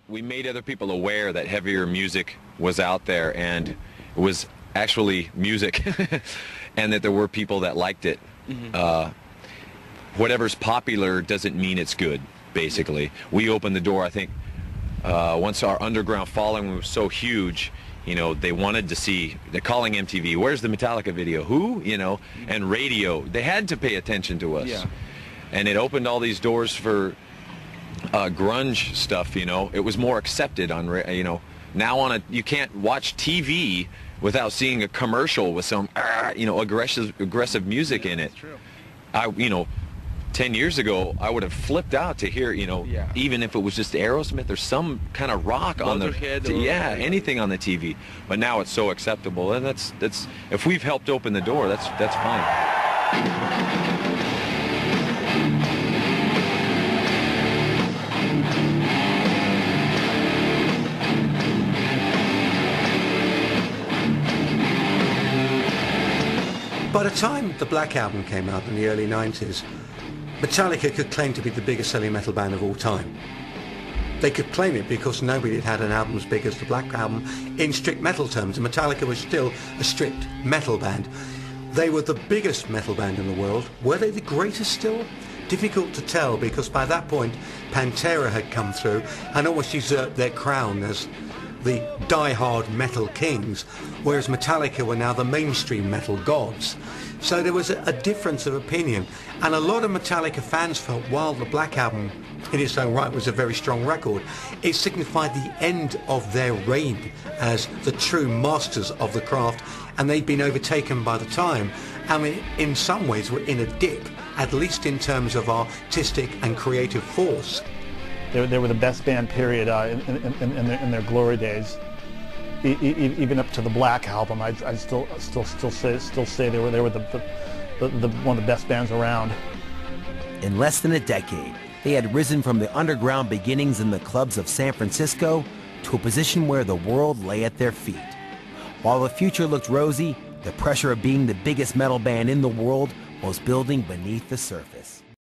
We made other people aware that heavier music was out there, and it was actually music, and that there were people that liked it. Whatever's popular doesn't mean it's good, basically. We opened the door, I think, once our underground following was so huge, you know, they wanted to see, they're calling MTV, where's the Metallica video? Who? You know, and radio. They had to pay attention to us. Yeah. And it opened all these doors for grunge stuff, you know. It was more accepted on, you know, now you can't watch TV without seeing a commercial with some, you know, aggressive music in it. That's true. You know, 10 years ago, I would have flipped out to hear, you know, even if it was just Aerosmith or some kind of rock on the, anything on the TV. But now it's so acceptable, and that's if we've helped open the door, that's fine. By the time the Black Album came out in the early 90s, Metallica could claim to be the biggest selling metal band of all time. They could claim it because nobody had had an album as big as the Black Album in strict metal terms, and Metallica was still a strict metal band. They were the biggest metal band in the world. Were they the greatest still? Difficult to tell, because by that point Pantera had come through and almost usurped their crown as the die-hard metal kings, whereas Metallica were now the mainstream metal gods. So there was a difference of opinion, and a lot of Metallica fans felt while the Black Album in its own right was a very strong record, it signified the end of their reign as the true masters of the craft, and they'd been overtaken by the time. I mean, in some ways were in a dip, at least in terms of artistic and creative force. They were the best band, period, in their glory days. Even up to the Black Album, I'd still say they were one of the best bands around. In less than a decade, they had risen from the underground beginnings in the clubs of San Francisco to a position where the world lay at their feet. While the future looked rosy, the pressure of being the biggest metal band in the world was building beneath the surface.